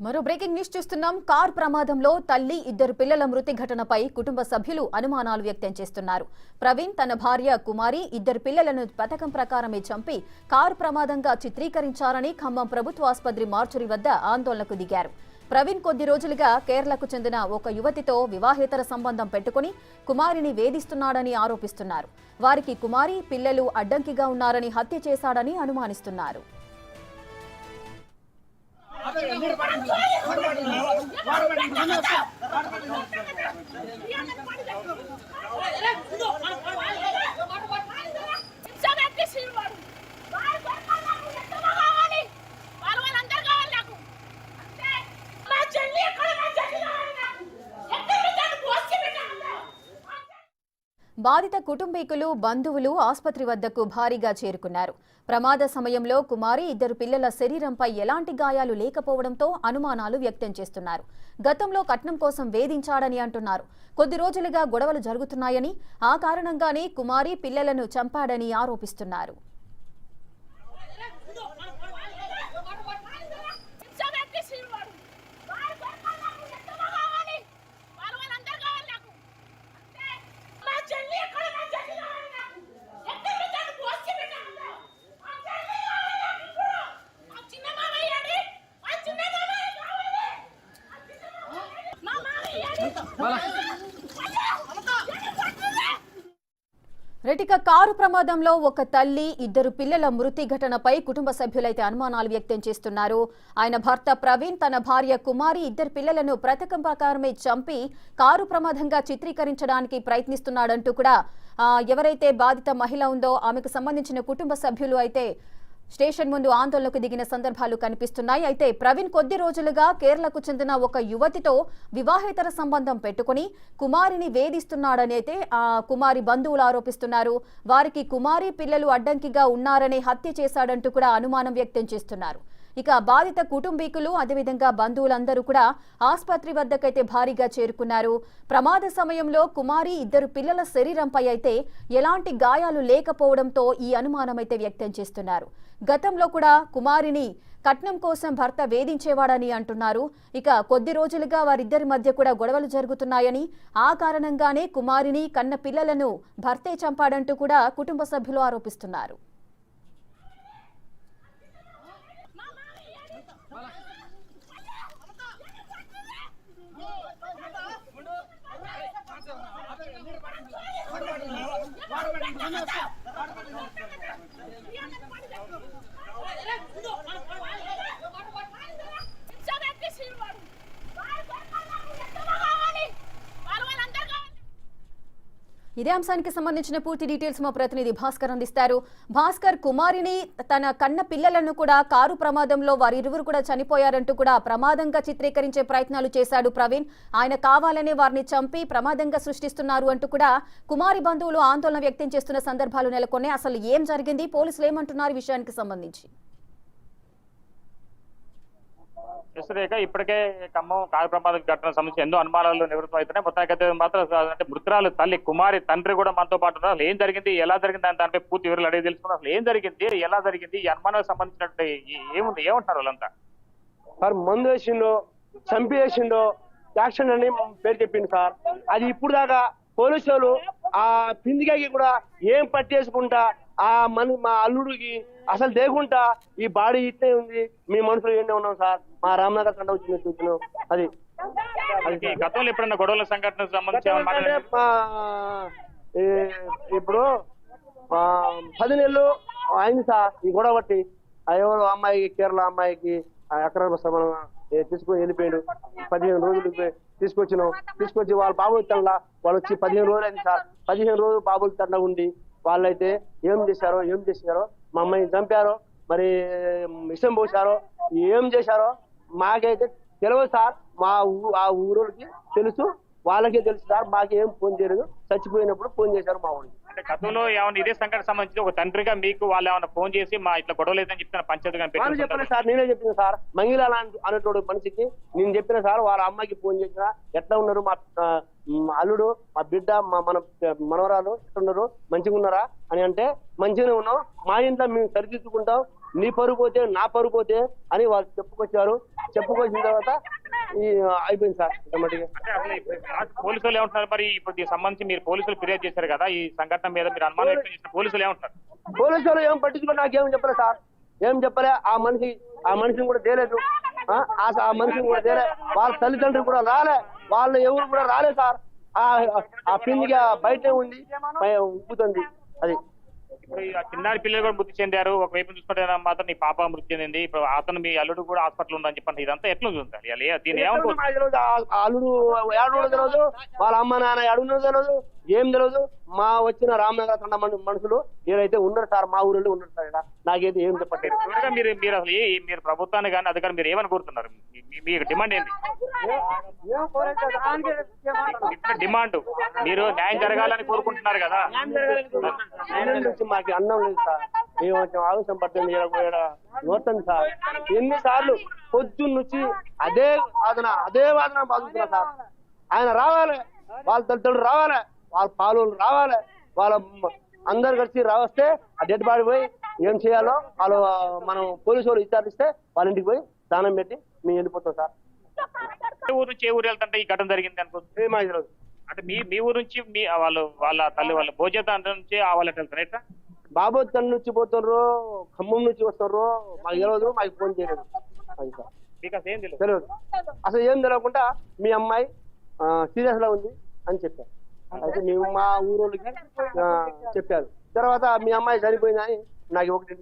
మరో breaking news చూస్తున్నాం. Car ప్రమాదంలో తల్లి, ఇద్దరు పిల్లల మృతి ఘటనపై కుటుంబ సభ్యులు అనుమానాలు వ్యక్తం చేస్తున్నారు. ప్రవీణ్ తన భార్య కుమారి, ఇద్దరు పిల్లలను పథకం ప్రకారమే చంపి కారు ప్రమాదంగా చిత్రీకరించారని ఖమ్మం ప్రభుత్వ ఆసుపత్రి మార్చురీ వద్ద ఆందోళనకు దిగారు. ప్రవీణ్ కొద్ది రోజులుగా కేరళకు చెందిన ఒక యువతితో వివాహేతర సంబంధం పెట్టుకుని కుమారిని వేధిస్తున్నాడని ఆరోపిస్తున్నారు. వారికి కుమారి, పిల్లలు అడ్డంకిగా ఉన్నారని హత్య చేశాడని అనుమానిస్తున్నారు. బాధిత కుటుంబీకులు, బంధువులు ఆసుపత్రి వద్దకు భారీగా చేరుకున్నారు. ప్రమాద సమయంలో కుమారి, ఇద్దరు పిల్లల శరీరంపై ఎలాంటి గాయాలు లేకపోవడంతో అనుమానాలు వ్యక్తం చేస్తున్నారు. గతంలో కట్నం కోసం వేధించాడని అంటున్నారు. కొద్ది రోజులుగా గొడవలు జరుగుతున్నాయని, ఆ కారణంగానే కుమారి, పిల్లలను చంపాడని ఆరోపిస్తున్నారు. రెటిక కారు ప్రమాదంలో ఒక తల్లి, ఇద్దరు పిల్లల మృతి ఘటనపై కుటుంబ సభ్యులైతే అనుమానాలు వ్యక్తం చేస్తున్నారు. ఆయన భర్త ప్రవీణ్ తన భార్య కుమారి, ఇద్దరు పిల్లలను పథకం ప్రకారమే చంపి కారు ప్రమాదంగా చిత్రీకరించడానికి ప్రయత్నిస్తున్నాడంటూ కూడా ఎవరైతే బాధిత మహిళ ఉందో ఆమెకు సంబంధించిన కుటుంబ సభ్యులు అయితే స్టేషన్ ముందు ఆందోళనకు దిగిన సందర్భాలు కనిపిస్తున్నాయి. అయితే ప్రవీణ్ కొద్ది రోజులుగా కేరళకు చెందిన ఒక యువతితో వివాహేతర సంబంధం పెట్టుకుని కుమారిని వేధిస్తున్నాడని అయితే కుమారి బంధువులు ఆరోపిస్తున్నారు. వారికి కుమారి, పిల్లలు అడ్డంకిగా ఉన్నారని హత్య చేశాడంటూ కూడా అనుమానం వ్యక్తం చేస్తున్నారు. ఇక బాధిత కుటుంబీకులు, అదేవిధంగా బంధువులందరూ కూడా ఆసుపత్రి వద్దకైతే భారీగా చేరుకున్నారు. ప్రమాద సమయంలో కుమారి, ఇద్దరు పిల్లల శరీరంపై అయితే ఎలాంటి గాయాలు లేకపోవడంతో ఈ అనుమానం అయితే వ్యక్తం చేస్తున్నారు. గతంలో కూడా కుమారిని కట్నం కోసం భర్త వేధించేవాడని అంటున్నారు. ఇక కొద్ది రోజులుగా వారిద్దరి మధ్య కూడా గొడవలు జరుగుతున్నాయని, ఆ కారణంగానే కుమారిని, కన్న పిల్లలను భర్తే చంపాడంటూ కూడా కుటుంబ సభ్యులు ఆరోపిస్తున్నారు. ఇదే అంశానికి సంబంధించిన పూర్తి డీటెయిల్స్ మా ప్రతినిధి భాస్కర్ అందిస్తారు. భాస్కర్, కుమారిని, తన కన్న పిల్లలను కూడా కారు ప్రమాదంలో వారిరువురు కూడా చనిపోయారంటూ కూడా ప్రమాదంగా చిత్రీకరించే ప్రయత్నాలు చేశాడు ప్రవీణ్. ఆయన కావాలనే వారిని చంపి ప్రమాదంగా సృష్టిస్తున్నారు అంటూ కూడా కుమారి బంధువులు ఆందోళన వ్యక్తం చేస్తున్న సందర్భాలు నెలకొన్నాయి. అసలు ఏం జరిగింది, పోలీసులు ఏమంటున్నారు ఈ విషయానికి సంబంధించి? ఇప్పటికే ఖమ్మం కారు ప్రమాద ఘటన సంబంధించి ఎన్నో అనుమానాలు నివృత్తం అవుతున్నాయి. మొత్తానికైతే మాత్రం అంటే మృతురాలు తల్లి, కుమారి, తండ్రి కూడా మనతో పాటు ఉన్నారు. అసలు ఏం జరిగింది, ఎలా జరిగింది అని దానిపై పూర్తి వివరాలు అడిగి తెలుసుకున్నారు. అసలు ఏం జరిగింది, ఎలా జరిగింది, ఈ అనుమానాలకు సంబంధించినట్టు ఏమంటారు వాళ్ళంతా? సార్, మందు వేసిండో, చంపి వేసిండో, యాక్షన్ అని పేరు చెప్పింది సార్. అది ఇప్పుడు దాకా పోలీసు వాళ్ళు ఆ పిందికాకి కూడా ఏం పట్టేసుకుంటా మా అల్లుడికి అసలు దేకుంటా ఈ బాడీ ఇట్టే ఉంది, మీ మనుషులు ఏంటే ఉన్నాం సార్. మా రామనగర్ కంట వచ్చింది చూస్తున్నాం. అది గతంలో ఎప్పుడన్నా గొడవల సంఘటనకు సంబంధించి ఇప్పుడు 10 నెలలు అయింది సార్ ఈ గొడవ బట్టి. ఎవరు అమ్మాయికి, కేరళ అమ్మాయికి ఎకరాల మనం తీసుకొని వెళ్ళిపోయాడు. 15 రోజులు తీసుకొచ్చి వాళ్ళ బాబులు తండ్లా వాళ్ళు వచ్చి 15 రోజులు అయింది సార్. 15 రోజులు బాబులు తండ్లా ఉండి వాళ్ళైతే ఏం చేశారో మా అమ్మాయిని చంపారో, మరి విషం పోసారో, ఏం చేశారో మాకైతే తెలియదు సార్. ఆ ఊరికి తెలుసు, వాళ్ళకే తెలుసు సార్. మాకేం ఫోన్ చేయలేదు. చచ్చిపోయినప్పుడు ఫోన్ చేశారు మా ఊరికి. అంటే గతంలో ఏమైనా ఇదే సంఘటన సంబంధించి ఒక తండ్రిగా మీకు వాళ్ళు ఏమైనా ఫోన్ చేసి మా ఇట్లా గొడవ లేదని చెప్తున్నా పంచాయతీ చెప్పిన సార్, నేనే చెప్పిన సార్. మంగిళ అనేటోడు మనిషికి నేను చెప్పిన సార్. వాళ్ళ అమ్మాయికి ఫోన్ చేసిన, ఎట్లా ఉన్నారు మా అల్లుడు, మా బిడ్డ, మన మనవరాలు ఎట్లున్నారు, మంచిగా ఉన్నారా అని అంటే మంచిగానే ఉన్నాం, మా ఇంట్లో మేము సరిదిద్దుకుంటాం, నీ పరుగు పోతే నా పరుగు పోతే అని వాళ్ళు చెప్పుకొచ్చారు. చెప్పుకొచ్చిన తర్వాత ఈ అయిపోయింది సార్ ఆటోమేటిక్గా. అంటే అసలు ఇప్పుడు పోలీసులు ఏమంటున్నారు మరి? ఇప్పుడు దీనికి సంబంధించి మీరు పోలీసులు ఫిర్యాదు చేశారు కదా, ఈ సంఘటన మీద మీరు అనుమానం వ్యక్తం చేసిన పోలీసులు ఏమంటున్నారు? పోలీసులు ఏం పట్టించుకుని నాకేం చెప్పలే సార్, ఏం చెప్పలే. ఆ మనిషిని కూడా తేలేదు, ఆ మనిషిని కూడా తేలే. వాళ్ళ తల్లిదండ్రులు కూడా రాలే, వాళ్ళు ఎవరు కూడా రాలే సార్. ఆ పిండిగా బయటే ఉంది, ఉప్పుతుంది అది. ఇప్పుడు ఆ చిన్నారి పిల్లలు కూడా మృతి చెందారు. ఒకవైపు చూసుకుంటే మాత్రం నీ పాప మృతి చెందింది. ఇప్పుడు అతను మీ అల్లుడు కూడా హాస్పిటల్ ఉందని చెప్పండి. ఇదంతా ఎట్లా చూడాలి? దీన్ని ఏమనుకోవచ్చు? అల్లుడు ఏడున్నో తెలియదు, వాళ్ళ అమ్మ నాన్న ఏడున్నో తెలియదు, ఏం తెలియదు. మా వచ్చిన రామనగర్ తండ మనుషులు ఏదైతే ఉన్నారు సార్, మా ఊరిలో ఉన్నారు సార్. ఇక్కడ నాకైతే ఏం చెప్పట్లేదు. మీరు అసలు మీరు ప్రభుత్వాన్ని కానీ అధికారులు మీరు ఏమని కోరుతున్నారు? మీకు డిమాండ్ ఏంటి? డిమాండ్ మీరు న్యాయం జరగాలని కోరుకుంటున్నారు కదా. నుంచి మాకు అన్నం లేదు సార్, మేము ఆలోచన పడుతుంది. నోటుంది సార్, ఎన్నిసార్లు పొద్దున్న నుంచి అదే వాదన బాగుతున్నా సార్. ఆయన రావాలి, వాళ్ళ తల్లిదండ్రులు రావాలి, వాళ్ళ పాలోళ్ళు రావాలి, వాళ్ళ అందరు కలిసి రావస్తే ఆ డెడ్ బాడీ పోయి ఏం చేయాలో వాళ్ళు మనం పోలీసు వాళ్ళు విచారిస్తే వాళ్ళ ఇంటికి పోయి స్నానం పెట్టి మేము వెళ్ళిపోతాం సార్. ఊరు నుంచి ఏ ఊరు వెళ్తుంటే ఈ ఘటన జరిగింది అనుకోవచ్చు. రోజు అంటే మీ ఊరు నుంచి వాళ్ళ తల్లి వాళ్ళ భోజన నుంచి ఆ వాళ్ళకి వెళ్తారు ఎట్లా? బాబు తల్లి నుంచి పోతుర్రు, ఖమ్మం నుంచి వస్తుర్రు, మాకు తెలియదు, మాకు ఫోన్ చేయలేదు. అది సార్ మీకు అసలు ఏం తెలియదు, అసలు ఏం తెలియకుండా మీ అమ్మాయి సీరియస్ గా ఉంది అని చెప్పారు. అయితే మేము మా ఊరోళ్ళకి చెప్పారు. తర్వాత మీ అమ్మాయి చనిపోయిందని నాకు ఒకటి